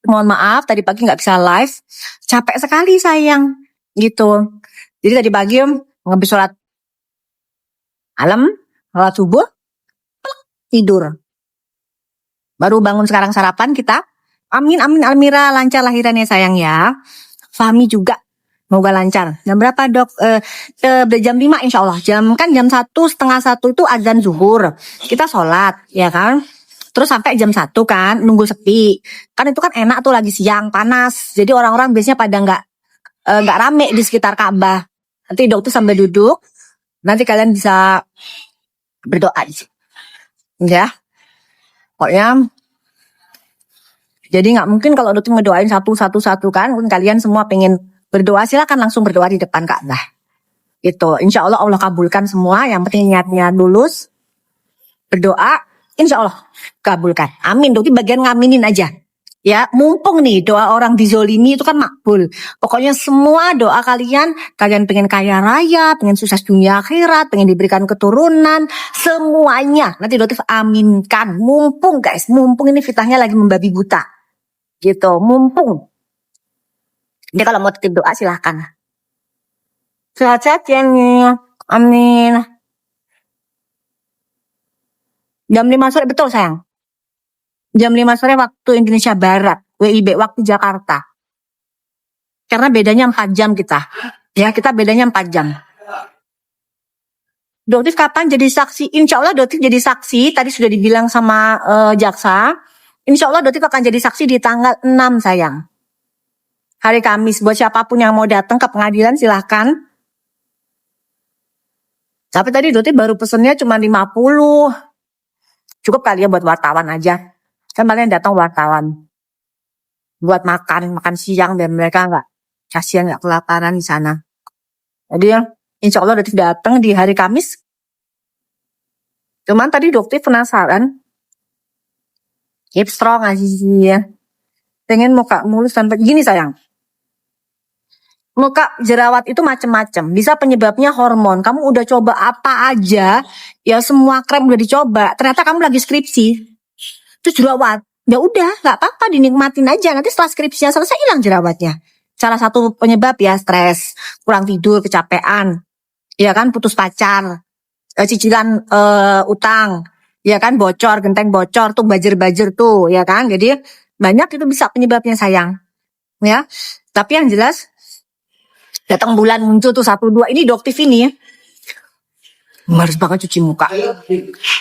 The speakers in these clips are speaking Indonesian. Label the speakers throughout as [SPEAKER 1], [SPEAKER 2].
[SPEAKER 1] mohon maaf tadi pagi nggak bisa live, capek sekali sayang, gitu. Jadi tadi pagi habis sholat malam, sholat subuh, tidur. Baru bangun sekarang sarapan kita. Amin, amin, Almira lancar lahirannya sayang ya. Fahmi juga semoga lancar. Jam berapa dok? Jam 5 insya Allah. Jam 1, setengah 1 itu azan zuhur. Kita sholat ya kan. Terus sampai jam 1 kan nunggu sepi. Kan itu kan enak tuh lagi siang panas. Jadi orang-orang biasanya pada nggak rame di sekitar Ka'bah. Nanti dokter sambil duduk. Nanti kalian bisa berdoa di situ. Ya. Pokoknya jadi nggak mungkin kalau dokter ngedoain satu kan. Mungkin kalian semua pengen berdoa, silakan langsung berdoa di depan Ka'bah. Gitu. Insya Allah Allah kabulkan semua. Yang penting niatnya lulus. Berdoa. Insya Allah kabulkan. Amin. Dokter bagian ngaminin aja. Ya, mumpung nih doa orang dizolimi itu kan makbul. Pokoknya semua doa kalian pengen kaya raya, pengen sukses dunia akhirat, pengen diberikan keturunan, semuanya. Nanti dokter aminkan. Mumpung guys, mumpung ini fitnahnya lagi membabi buta. Gitu, mumpung. Jadi kalau mau titip doa silahkan. Sehat-sehat ya nih. Amin. Jam 5 sore betul sayang. Jam 5 sore waktu Indonesia Barat, WIB waktu Jakarta. Karena bedanya 4 jam kita. Ya, kita bedanya 4 jam. Doktif kapan jadi saksi? Insya Allah Doktif jadi saksi. Tadi sudah dibilang sama jaksa. Insya Allah Doktif akan jadi saksi di tanggal 6 sayang. Hari Kamis. Buat siapapun yang mau datang ke pengadilan silahkan. Tapi tadi Doktif baru pesennya cuma 50. Cukup kali ya buat wartawan aja. Kan kalian datang wartawan. Buat makan siang dan mereka nggak kasihan nggak kelaparan di sana. Jadi ya, insya Allah Doktif datang di hari Kamis. Cuman tadi Doktif penasaran. Keep strong aja sih ya. Pengen muka mulus sampai gini sayang. Muka jerawat itu macem-macem. Bisa penyebabnya hormon. Kamu udah coba apa aja. Ya semua krem udah dicoba. Ternyata kamu lagi skripsi. Terus jerawat. Ya udah gak apa-apa dinikmatin aja. Nanti setelah skripsinya selesai hilang jerawatnya. Salah satu penyebab ya stres. Kurang tidur, kecapean. Ya kan putus pacar. Cicilan utang. Ya kan bocor, genteng bocor. Tuh bajer-bajer tuh. Ya kan. Jadi banyak itu bisa penyebabnya sayang. Ya. Tapi yang jelas datang bulan muncul tuh 1-2. Ini Doktif ini ya. Harus banget cuci muka.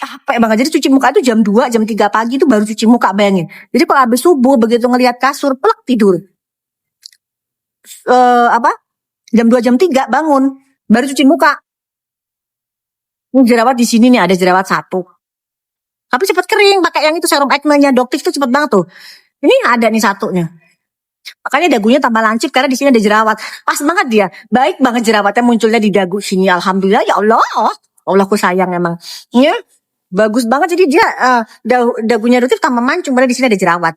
[SPEAKER 1] Capek banget. Jadi cuci muka itu jam 2, jam 3 pagi itu baru cuci muka, bayangin. Jadi kalau habis subuh begitu ngelihat kasur, plek tidur. Jam 2, jam 3 bangun, baru cuci muka. Ini jerawat di sini nih ada jerawat 1. Tapi cepat kering, pakai yang itu serum acne-nya Doktif tuh cepet banget tuh. Ini ada nih 1-nya. Makanya dagunya tambah lancip karena di sini ada jerawat. Pas banget dia. Baik banget jerawatnya munculnya di dagu sini. Alhamdulillah ya Allah. Allahku sayang emang. Ya, bagus banget jadi dia dagunya Doktif tambah mancung karena di sini ada jerawat.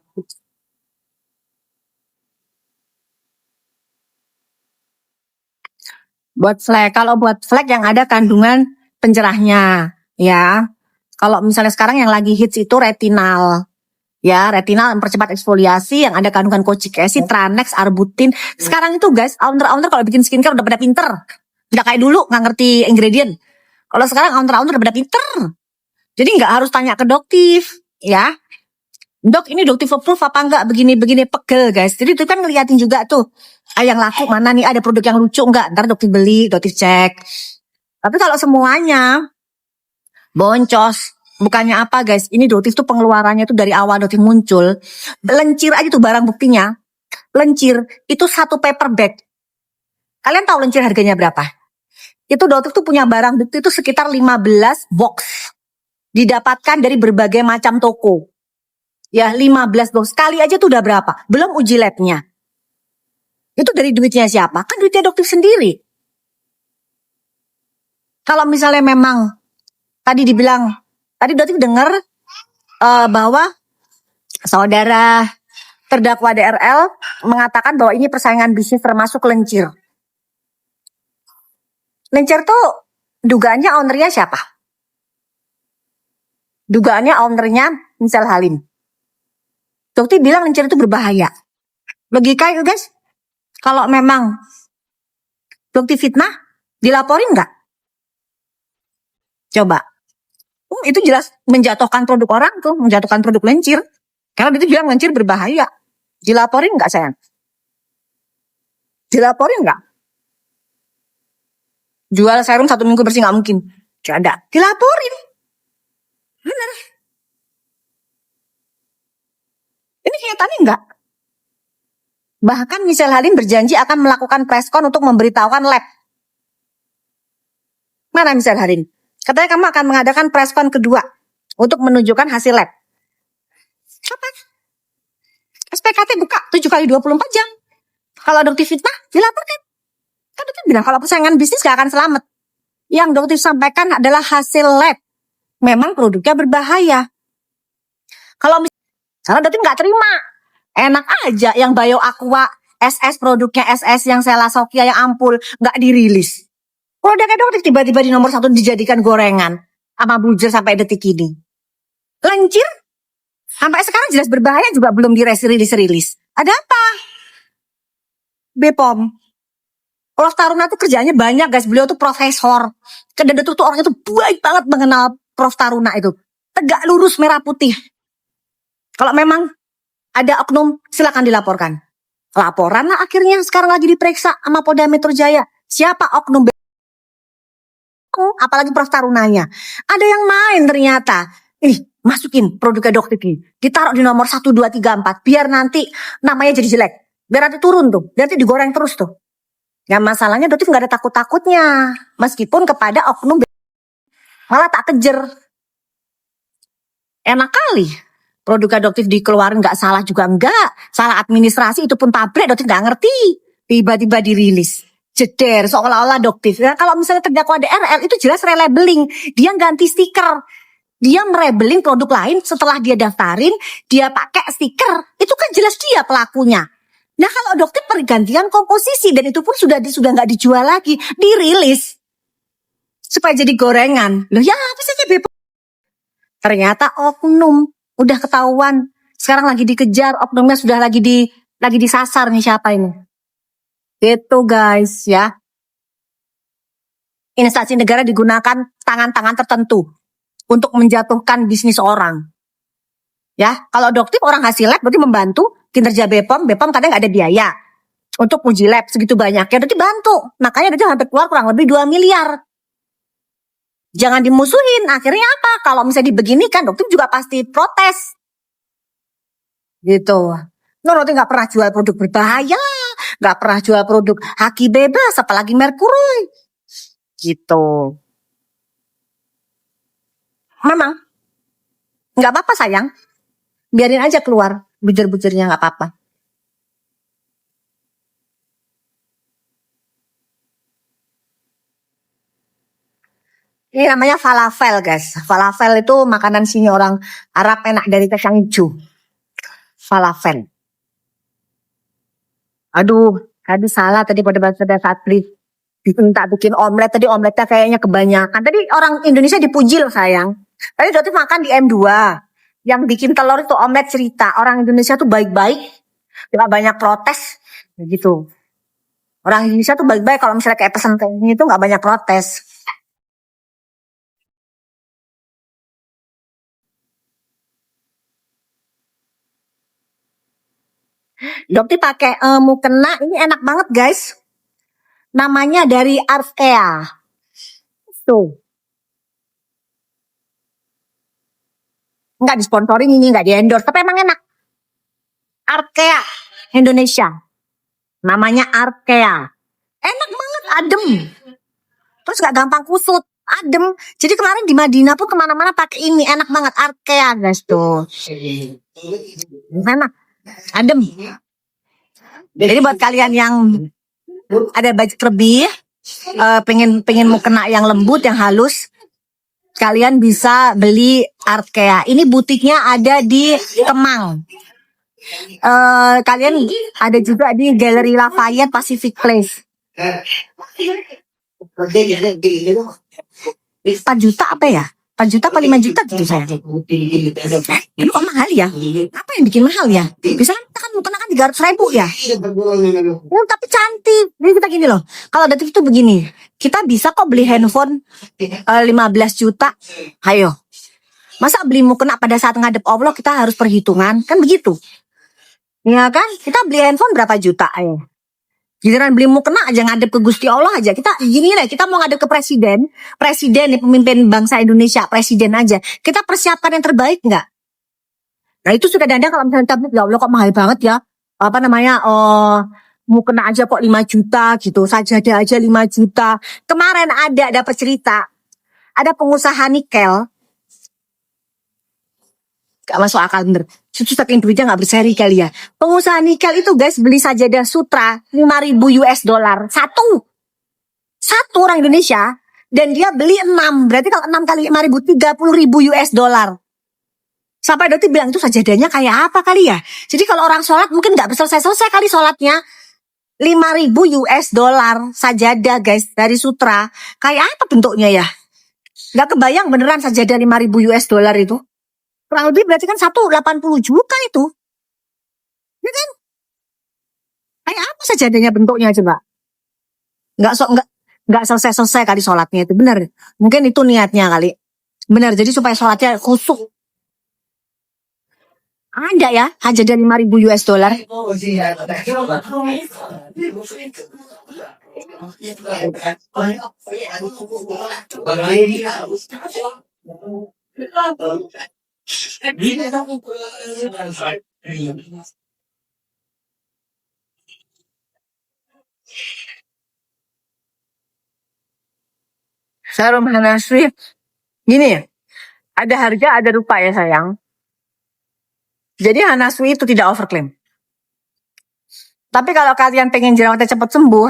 [SPEAKER 1] Buat flek, kalau buat flek yang ada kandungan pencerahnya, ya. Kalau misalnya sekarang yang lagi hits itu retinal. Ya, retinal mempercepat eksfoliasi yang ada kandungan kochic acid, Tranex, arbutin. Sekarang itu guys, owner-owner kalau bikin skincare udah pada pinter. Udah kayak dulu nggak ngerti ingredient. Kalau sekarang owner-owner udah pada pinter. Jadi nggak harus tanya ke Doktif, ya. Dok, ini Doktif approve apa enggak? Begini-begini pegel guys. Jadi itu kan ngeliatin juga tuh. Yang laku mana nih, ada produk yang lucu enggak? Ntar Doktif beli, Doktif cek. Tapi kalau semuanya boncos, bukannya apa guys, ini Doktif tuh pengeluarannya tuh dari awal Doktif muncul. Lencir aja tuh barang buktinya. Lencir, itu 1 paper bag. Kalian tahu lencir harganya berapa? Itu Doktif tuh punya barang bukti itu sekitar 15 box. Didapatkan dari berbagai macam toko. Ya 15 box, sekali aja tuh udah berapa? Belum uji labnya. Itu dari duitnya siapa? Kan duitnya Doktif sendiri. Kalau misalnya memang tadi Doktif dengar bahwa saudara terdakwa DRL mengatakan bahwa ini persaingan bisnis termasuk lencir. Lencir tuh dugaannya ownernya siapa? Dugaannya ownernya Misal Halim. Dokter bilang lencir itu berbahaya. Logika itu guys. Kalau memang dokter fitnah, dilaporin nggak? Coba. Itu jelas menjatuhkan produk orang tuh, menjatuhkan produk lencir. Karena itu bilang lencir berbahaya. Dilaporin nggak sayang? Dilaporin nggak? Jual serum 1 minggu bersih nggak mungkin. Gak ada. Dilaporin. Bener. Ini kenyataannya enggak. Bahkan Michelle Halim berjanji akan melakukan preskon untuk memberitahukan lab. Mana Michelle Halim? Katanya kamu akan mengadakan preskon kedua untuk menunjukkan hasil lab. Kapan? SPKT buka 7 kali 24 jam. Kalau dokter fitnah, dilaporkan. Kan dokter bilang kalau persaingan bisnis gak akan selamat. Yang dokter sampaikan adalah hasil lab. Memang produknya berbahaya. Karena dokter nggak terima. Enak aja yang Bio Aqua, SS produknya SS yang Selasokia yang ampul nggak dirilis. Produknya dokter tiba-tiba di nomor 1 dijadikan gorengan sama bujur sampai detik ini. Lencir sampai sekarang jelas berbahaya juga belum dirilis. Ada apa? BPOM. Prof Taruna tuh kerjanya banyak guys. Beliau tuh profesor. Dan tuh orangnya tuh baik banget mengenal Prof Taruna itu. Tegak lurus merah putih. Kalau memang ada oknum, silakan dilaporkan. Laporan lah akhirnya sekarang lagi diperiksa sama Polda Metro Jaya. Siapa oknum? Apalagi Prof Tarunanya. Ada yang main ternyata. Masukin produknya dokter ini. Ditaruh di nomor 1, 2, 3, 4. Biar nanti namanya jadi jelek. Biar nanti turun tuh. Biar nanti digoreng terus tuh. Ya masalahnya dokter nggak ada takut-takutnya. Meskipun kepada oknum malah tak kejer. Enak kali. Produk adoptif dikeluarin nggak salah juga enggak. Salah administrasi itu pun pabrik dokter nggak ngerti. Tiba-tiba dirilis. Jeder seolah-olah adoptif. Nah, kalau misalnya terdakwa DRL itu jelas relabeling. Dia ganti stiker. Dia merebeling produk lain setelah dia daftarin. Dia pakai stiker. Itu kan jelas dia pelakunya. Nah kalau dokter pergantian komposisi. Dan itu pun sudah nggak dijual lagi. Dirilis. Supaya jadi gorengan. Loh ya apa saja BPOM. Ternyata oknum. Udah ketahuan. Sekarang lagi dikejar. Oknumnya sudah lagi disasar nih siapa ini. Gitu guys ya. Instansi negara digunakan tangan-tangan tertentu. Untuk menjatuhkan bisnis orang. Ya. Kalau dokter orang hasil lab berarti membantu kinerja BPOM. BPOM kadang gak ada biaya. Untuk uji lab segitu banyaknya. Berarti bantu. Makanya dia sampai keluar kurang lebih 2 miliar. Jangan dimusuhin. Akhirnya apa? Kalau misalnya dibeginikan, dokter juga pasti protes. Gitu. Dokter nggak pernah jual produk berbahaya. Nggak pernah jual produk haki bebas. Apalagi merkuri. Gitu. Memang. Nggak apa-apa sayang. Biarin aja keluar. Bujur-bujurnya nggak apa-apa. Ini namanya falafel guys. Falafel itu makanan sini orang Arab enak dari kacang hijau. Falafel. Aduh salah tadi pada saat beli. Minta bikin omelet. Tadi omeletnya kayaknya kebanyakan. Tadi orang Indonesia dipuji loh sayang. Tadi dokter makan di M2. Yang bikin telur itu omelet cerita. Orang Indonesia tuh baik-baik. Gak banyak protes. Gitu. Orang Indonesia tuh baik-baik. Kalau misalnya kayak pesan kayak gini tuh gak banyak protes. Dokter pakai mukena ini enak banget guys. Namanya dari Arkea. Tuh. Enggak disponsorin ini, enggak di endorse, tapi emang enak. Arkea Indonesia. Namanya Arkea. Enak banget, adem. Terus gak gampang kusut, adem. Jadi kemarin di Madinah pun kemana-mana pakai ini, enak banget Arkea guys tuh. Enak, adem. Jadi buat kalian yang ada budget lebih, pengen mukena yang lembut, yang halus, kalian bisa beli Arkea. Ini butiknya ada di Kemang. Kalian ada juga di Galeri Lafayette Pacific Place. 4 juta apa ya? 4 juta apa 5 juta gitu saya. Ini kok mahal ya? Apa yang bikin mahal ya? Bisa kan mukena kan 300.000 ya. Tapi cantik. Jadi kita gini loh. Kalau ada TV itu begini. Kita bisa kok beli handphone 15 juta. Ayo. Masa beli mukena pada saat ngadep Allah kita harus perhitungan? Kan begitu. Ya kan? Kita beli handphone berapa juta ayo. Giliran beli mukena aja ngadep ke Gusti Allah aja. Kita gini lah, kita mau ngadep ke presiden nih, pemimpin bangsa Indonesia, presiden aja. Kita persiapkan yang terbaik nggak? Nah itu sudah kadang kalau misalnya tablet, ya Allah kok mahal banget ya. Apa namanya? Mukena aja kok 5 juta gitu. Sajadah aja 5 juta. Kemarin dapat cerita. Ada pengusaha nikel. Gak masuk akal bener. Susu saking duitnya gak berseri kali ya. Pengusaha nikel itu guys beli sajadah sutra 5.000 US dollar. Satu orang Indonesia. Dan dia beli 6. Berarti kalau 6 kali 5.000 30.000 US dollar. Sampai dokter bilang itu sajadahnya kayak apa kali ya. Jadi kalau orang sholat mungkin gak selesai kali sholatnya. 5.000 US dollar sajadah guys dari sutra. Kayak apa bentuknya ya? Gak kebayang beneran sajadah 5.000 US dollar itu. Kurang lebih berarti kan 80 juta itu. Ya kan? Kayak apa sajadahnya bentuknya coba? Enggak selesai kali sholatnya itu. Benar. Mungkin itu niatnya kali. Benar. Jadi supaya sholatnya khusyuk. Ada ya sajadah 5.000 US dollar. Serum Hana Swift. Gini, ada harga, ada rupa ya sayang. Jadi Hana Swift itu tidak overclaim. Tapi kalau kalian pengen jerawatnya cepat sembuh,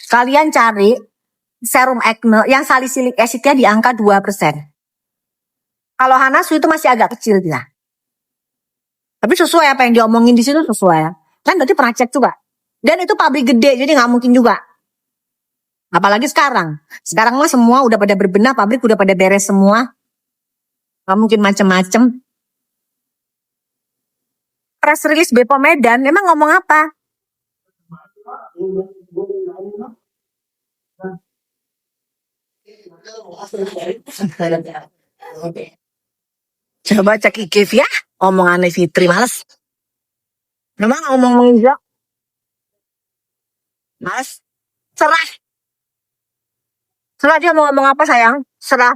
[SPEAKER 1] kalian cari serum acne yang salicylic acidnya di angka 2%. Kalau Hana Swift itu masih agak kecil dia. Tapi sesuai apa yang diomongin di situ sesuai. Kan berarti pernah cek juga. Dan itu pabrik gede, jadi nggak mungkin juga. Apalagi sekarang. Sekarang mah semua udah pada berbenah, pabrik udah pada beres semua. Nggak mungkin macem-macem. Press release Bepom Medan, emang ngomong apa? Coba cek IGV ya, omongannya Fitri, males. Memang ngomong Iza, males. Serah dia mau ngomong apa sayang, serah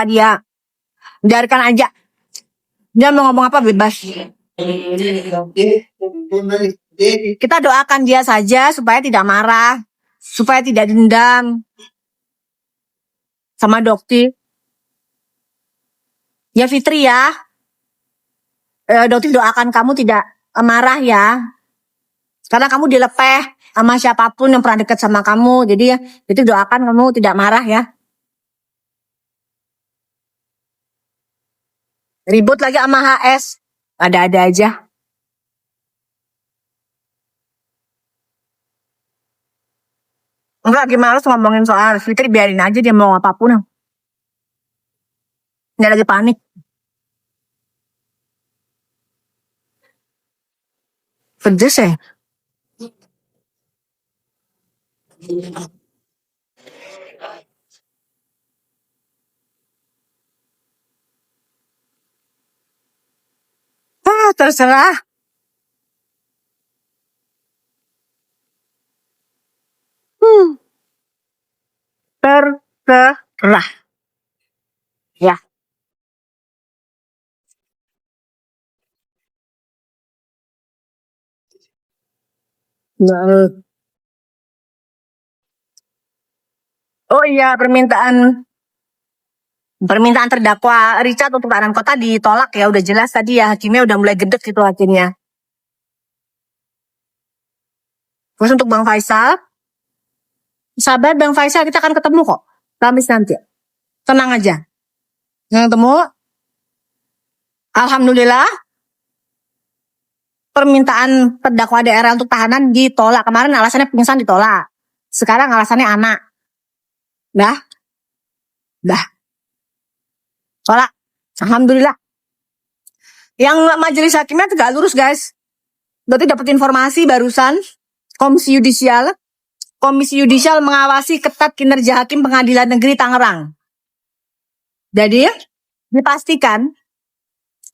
[SPEAKER 1] dia, biarkan aja. Dia mau ngomong apa bebas. Kita doakan dia saja supaya tidak marah, supaya tidak dendam sama Dokti. Ya Fitri ya, Dokti doakan kamu tidak marah ya, karena kamu dilepeh sama siapapun yang pernah dekat sama kamu. Jadi ya, itu doakan kamu tidak marah ya. Ribut lagi sama HS, ada-ada aja. Enggak, gimana harus ngomongin soal Fitri, biarin aja dia mau apapun. Dia lagi panik. Pedes ya? Terserah. Terserah. Ya. Oh iya, permintaan terdakwa Richard untuk tahanan kota ditolak ya, udah jelas tadi ya, hakimnya udah mulai gedek gitu hakimnya. Terus untuk Bang Faisal, sabar Bang Faisal, kita akan ketemu kok Kamis nanti. Tenang aja. Yang ketemu, alhamdulillah, permintaan terdakwa daerah untuk tahanan ditolak. Kemarin alasannya pingsan ditolak. Sekarang alasannya anak. Nah, Dah. Soalnya, alhamdulillah. Yang majelis hakimnya tegak lurus, guys. Berarti dapat informasi barusan, Komisi Yudisial mengawasi ketat kinerja Hakim Pengadilan Negeri Tangerang. Jadi, dipastikan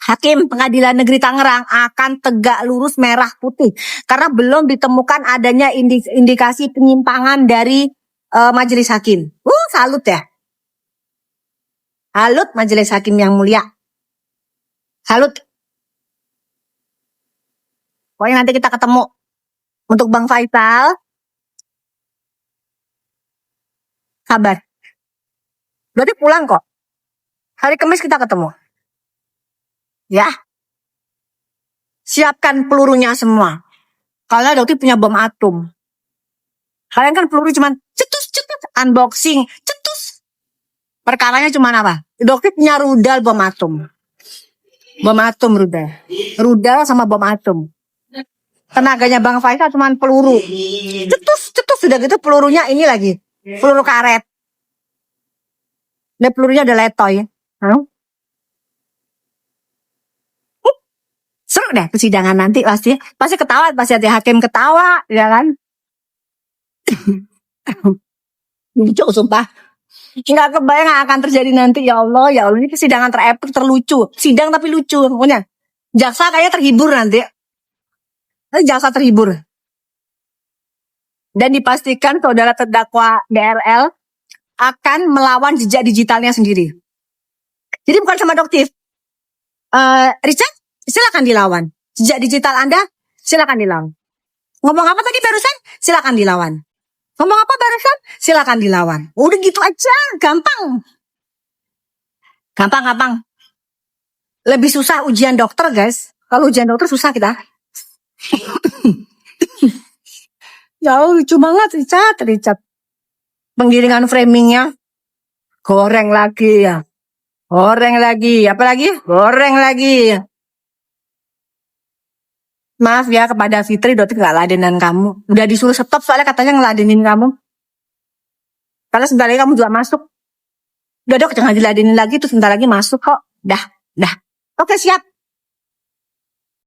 [SPEAKER 1] Hakim Pengadilan Negeri Tangerang akan tegak lurus merah putih karena belum ditemukan adanya indikasi penyimpangan dari majelis hakim. Salut ya. Salut majelis hakim yang mulia. Salut. Pokoknya nanti kita ketemu. Untuk Bang Faisal, kabar. Berarti pulang kok. Hari Kamis kita ketemu. Ya. Siapkan pelurunya semua. Kalian dokter punya bom atom. Kalian kan peluru cuman cetus, unboxing, cetus. Perkaranya cuman apa? Dokter punya rudal bom atom. Bom atom rudal. Rudal sama bom atom. Tenaganya Bang Faisal cuman peluru. Cetus. Sudah gitu pelurunya ini lagi. Peluru karet. Dan pelurunya udah letoy. Seru deh persidangan nanti pasti ketawa, pasti ada hakim ketawa, ya kan? Lucu sumpah. Nggak kebayang akan terjadi nanti, ya Allah ini persidangan terepik, terlucu. Sidang tapi lucu, pokoknya. Jaksa kayaknya terhibur nanti. Jaksa terhibur. Dan dipastikan saudara terdakwa DRL akan melawan jejak digitalnya sendiri. Jadi bukan sama Doktif. Richard, silakan dilawan. Jejak digital Anda, silakan dilawan. Ngomong apa tadi barusan? Silakan dilawan. Ngomong apa barusan? Silakan dilawan. Udah gitu aja, gampang. Gampang. Lebih susah ujian dokter, guys. Kalau ujian dokter susah kita. Ya lucu banget Richard. Penggiringan framingnya. Goreng lagi ya. Apa lagi? Goreng lagi. Maaf ya kepada Fitri, Dokter gak ladenan kamu. Udah disuruh stop soalnya katanya ngeladenin kamu. Karena sebentar lagi kamu juga masuk. Udah Dok, jangan diladenin lagi, terus sebentar lagi masuk kok. Dah. Oke, siap.